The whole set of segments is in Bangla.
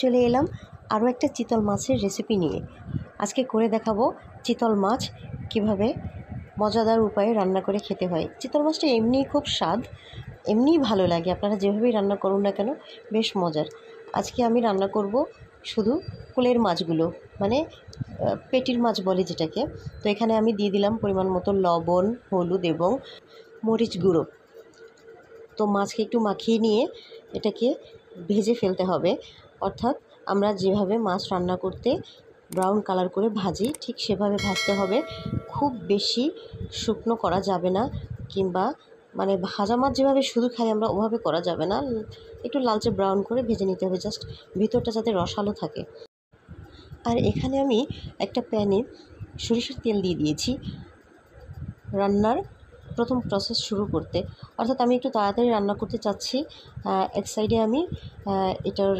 চলে এলাম আরও একটা চিতল মাছের রেসিপি নিয়ে। আজকে করে দেখাবো চিতল মাছ কিভাবে মজাদার উপায়ে রান্না করে খেতে হয়। চিতল মাছটা এমনিই খুব স্বাদ, এমনিই ভালো লাগে, আপনারা যেভাবেই রান্না করুন না কেন বেশ মজার। আজকে আমি রান্না করব শুধু কুলের মাছগুলো, মানে পেটির মাছ বলে যেটাকে। তো এখানে আমি দিয়ে দিলাম পরিমাণ মতো লবণ, হলুদ এবং মরিচ গুঁড়ো। তো মাছকে একটু মাখিয়ে নিয়ে এটাকে ভেজে ফেলতে হবে, অর্থাৎ আমরা যেভাবে মাছ রান্না করতে ব্রাউন কালার করে ভাজি ঠিক সেভাবে ভাজতে হবে। খুব বেশি শুকনো করা যাবে না, কিংবা মানে ভাজা মাছ যেভাবে শুধু খাই আমরা ওভাবে করা যাবে না। একটু লালচে ব্রাউন করে ভেজে নিতে হবে, জাস্ট ভিতরটা যাতে রসালো থাকে। আর এখানে আমি একটা প্যানে সরিষার তেল দিয়ে দিয়েছি রান্নার প্রথম প্রসেস শুরু করতে, অর্থাৎ আমি একটু তাড়াতাড়ি রান্না করতে চাচ্ছি। এক সাইডে আমি এটার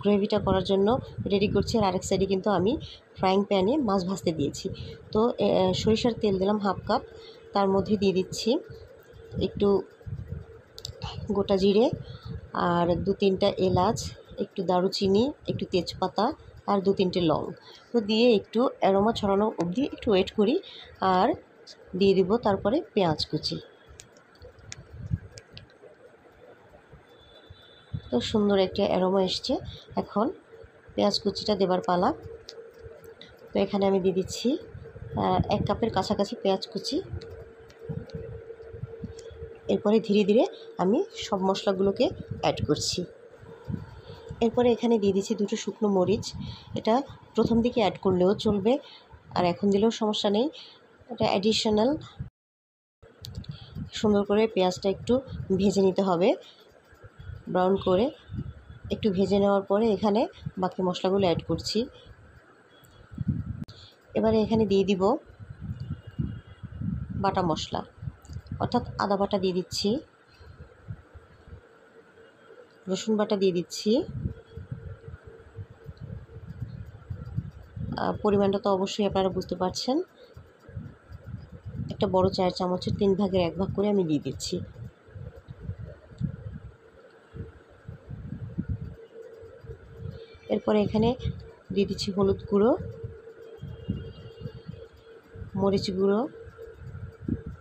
গ্রেভিটা করার জন্য রেডি করছি, আর আরেক সাইডে কিন্তু আমি ফ্রাইং প্যানে মাছ ভাজতে দিয়েছি। তো সরিষার তেল দিলাম হাফ কাপ, তার মধ্যে দিয়ে দিচ্ছি একটু গোটা জিরে আর 2-3টা এলাচ, একটু দারুচিনি, একটু তেজপাতা আর 2-3টে লং। তো দিয়ে একটু অ্যারোমা ছড়ানো অবধি একটু ওয়েট করি, আর দিয়ে দিব তারপরে পেঁয়াজ কুচি। তো সুন্দর একটা অ্যারোমা এসছে, এখন পেঁয়াজ কুচিটা দেবার পালা। তো এখানে আমি দিয়ে দিচ্ছি 1 কাপের কাছাকাছি পেঁয়াজ কুচি। এরপরে ধীরে ধীরে আমি সব মশলাগুলোকে অ্যাড করছি। এরপরে এখানে দিয়ে দিচ্ছি 2টো শুকনো মরিচ। এটা প্রথম দিকে অ্যাড করলেও চলবে, আর এখন দিলেও সমস্যা নেই, এটা অ্যাডিশনাল। সুন্দর করে পেঁয়াজটা একটু ভেজে নিতে হবে, ব্রাউন করে একটু ভেজে নেওয়ার পরে এখানে বাকি মশলাগুলো অ্যাড করছি। এবারে এখানে দিয়ে দিব বাটা মশলা, অর্থাৎ আদা বাটা দিয়ে দিচ্ছি, রসুন বাটা দিয়ে দিচ্ছি। পরিমাণটা তো অবশ্যই আপনারা বুঝতে পারছেন, একটা বড় 4 চামচের 3 ভাগের 1 ভাগ করে আমি দিয়ে দিচ্ছি। এরপরে এখানে দিয়ে দিচ্ছি হলুদ গুঁড়ো, মরিচ গুঁড়ো,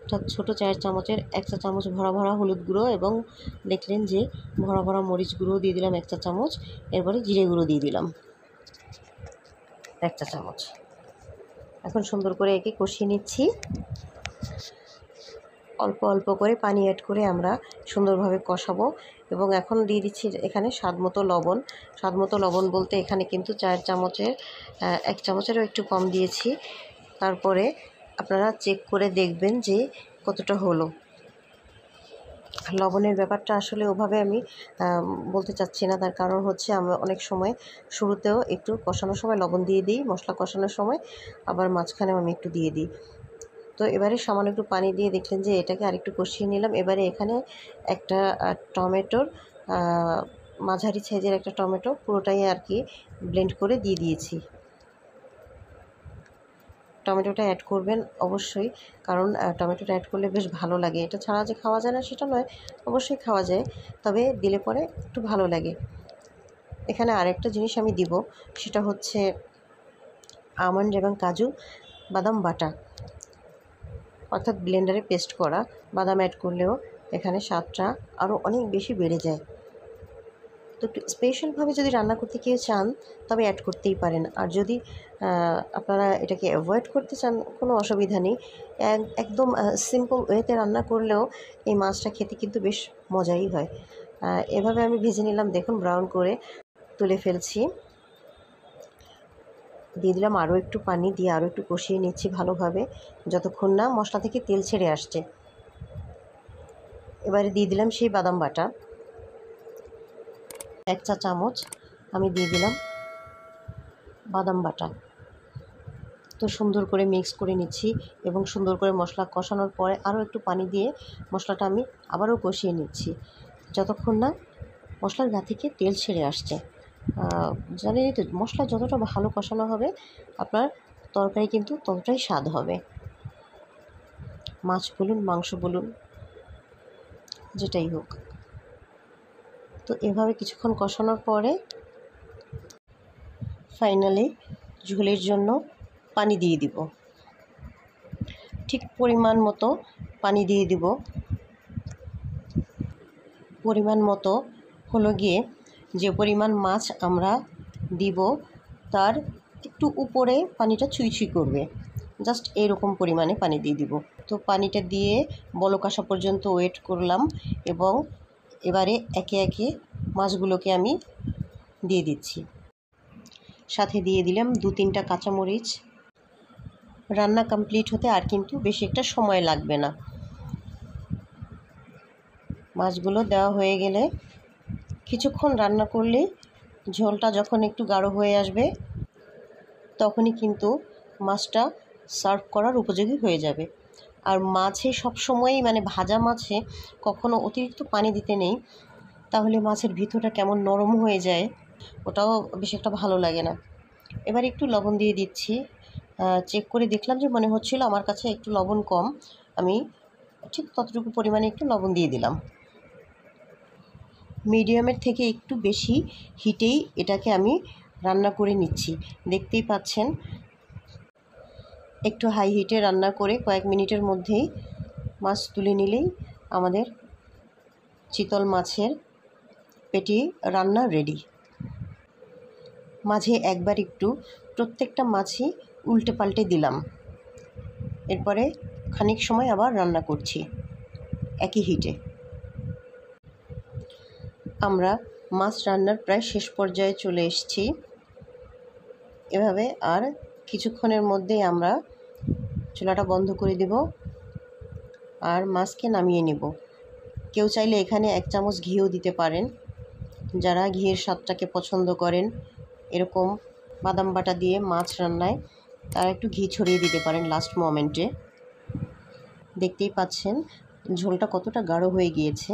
অর্থাৎ ছোটো 4 চামচের 1 চা চামচ ভরা ভরা হলুদ গুঁড়ো, এবং দেখলেন যে ভরা ভরা মরিচ গুঁড়ো দিয়ে দিলাম 1 চা চামচ। এরপরে জিরে গুঁড়ো দিয়ে দিলাম 1 চা চামচ। এখন সুন্দর করে একে কষিয়ে নিচ্ছি। অল্প অল্প করে পানি অ্যাড করে আমরা সুন্দরভাবে কষাবো। এবং এখন দিয়ে দিচ্ছি এখানে স্বাদমতো লবণ। স্বাদমতো লবণ বলতে এখানে কিন্তু 4 চামচের 1 চামচেরও একটু কম দিয়েছি। তারপরে আপনারা চেক করে দেখবেন যে কতটা হলো। লবণের ব্যাপারটা আসলে ওভাবে আমি বলতে চাচ্ছি না, তার কারণ আমরা অনেক সময় শুরুতেও একটু কষানোর সময় লবণ দিয়ে দিই, মশলা কষানোর সময় আবার মাঝখানেও আমি একটু দিয়ে দিই। তো এবারে সামান্য একটু পানি দিয়ে দেখলেন যে এটাকে আরেকটু কষিয়ে নিলাম। এবারে এখানে একটা টমেটোর মাঝারি সাইজের একটা টমেটো পুরোটাই আর কি ব্লেন্ড করে দিয়ে দিয়েছি। টমেটোটা অ্যাড করবেন অবশ্যই, কারণ টমেটোটা অ্যাড করলে বেশ ভালো লাগে। এটা ছাড়া যে খাওয়া যায় না সেটা নয়, অবশ্যই খাওয়া যায়, তবে দিলে পরে একটু ভালো লাগে। এখানে আরেকটা জিনিস আমি দিব, সেটা হচ্ছে আমন্ড এবং কাজু বাদাম বাটা, অর্থাৎ ব্লেন্ডারে পেস্ট করা। বাদাম অ্যাড করলেও এখানে স্বাদটা আরও অনেক বেশি বেড়ে যায়। তো একটু স্পেশালভাবে যদি রান্না করতে কেউ চান তবে অ্যাড করতেই পারেন, আর যদি আপনারা এটাকে অ্যাভয়েড করতে চান কোনো অসুবিধা নেই। একদম সিম্পল ওয়েতে রান্না করলেও এই মাছটা খেতে কিন্তু বেশ মজাই হয়। এভাবে আমি ভেজে নিলাম, দেখুন ব্রাউন করে তুলে ফেলছি। দিয়ে দিলাম আরও একটু পানি, দিয়ে আরও একটু কষিয়ে নিচ্ছি ভালোভাবে, যতক্ষণ না মশলা থেকে তেল ছেড়ে আসছে। এবারে দিয়ে দিলাম সেই বাদাম বাটা 1 চা চামচ আমি দিয়ে দিলাম বাদাম বাটা। তো সুন্দর করে মিক্স করে নিচ্ছি, এবং সুন্দর করে মশলা কষানোর পরে আরও একটু পানি দিয়ে মশলাটা আমি আবারও কষিয়ে নিচ্ছি, যতক্ষণ না মশলার গা থেকে তেল ছেড়ে আসছে। জানেনই তো, মশলা যতটা ভালো কষানো হবে আপনার তরকারি কিন্তু ততটাই স্বাদ হবে। মাছ বলুন, মাংস বলুন, যেটাই হোক। তো এভাবে কিছুক্ষণ কষানোর পরে ফাইনালি ঝোলের জন্য পানি দিয়ে দিব, ঠিক পরিমাণ মতো পানি দিয়ে দিব। পরিমাণ মতো হলো গিয়ে যে পরিমাণ মাছ আমরা দিব তার একটু উপরে পানিটা ছুঁই করবে, জাস্ট এরকম পরিমাণে পানি দিয়ে দিব। তো পানিটা দিয়ে বলক আসা পর্যন্ত ওয়েট করলাম এবং এবারে একে একে মাছগুলোকে আমি দিয়ে দিচ্ছি। সাথে দিয়ে দিলাম 2-3টা কাঁচামরিচ। রান্না কমপ্লিট হতে আর কিন্তু বেশি একটা সময় লাগবে না। মাছগুলো দেওয়া হয়ে গেলে কিছুক্ষণ রান্না করলেই ঝোলটা যখন একটু গাঢ় হয়ে আসবে তখনই কিন্তু মাছটা সার্ভ করার উপযোগী হয়ে যাবে। আর মাছে সবসময়ই মানে ভাজা মাছে কখনো অতিরিক্ত পানি দিতে নেই, তাহলে মাছের ভিতরটা কেমন নরম হয়ে যায়, ওটাও বেশ একটা ভালো লাগে না। এবার একটু লবণ দিয়ে দিচ্ছি। চেক করে দেখলাম যে মনে হচ্ছিল আমার কাছে একটু লবণ কম, আমি ঠিক ততটুকু পরিমাণে একটু লবণ দিয়ে দিলাম। মিডিয়ামের থেকে একটু বেশি হিটেই এটাকে আমি রান্না করে নিচ্ছি। দেখতেই পাচ্ছেন একটু হাই হিটে রান্না করে কয়েক মিনিটের মধ্যেই মাছ তুলে নিলেই আমাদের চিতল মাছের পেটি রান্না রেডি। মাঝে একবার একটু প্রত্যেকটা মাছই উল্টে পাল্টে দিলাম, এরপরে খানিক সময় আবার রান্না করছি একই হিটে। আমরা মাছ রান্নার প্রায় শেষ পর্যায়ে চলে এসেছি। এভাবে আর কিছুক্ষণের মধ্যেই আমরা চুলাটা বন্ধ করে দেব আর মাছকে নামিয়ে নেব। কেউ চাইলে এখানে 1 চামচ ঘিও দিতে পারেন, যারা ঘিয়ের স্বাদটাকে পছন্দ করেন। এরকম বাদাম বাটা দিয়ে মাছ রান্নায় তারা একটু ঘি ছড়িয়ে দিতে পারেন লাস্ট মোমেন্টে। দেখতেই পাচ্ছেন ঝোলটা কতটা গাঢ় হয়ে গিয়েছে।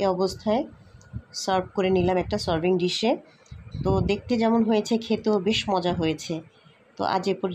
এ অবস্থায় সার্ভ করে নিলাম একটা সার্ভিং ডিশে। তো দেখতে যেমন হয়েছে খেতেও বেশ মজা হয়েছে। তো আজ এ পর্যন্ত।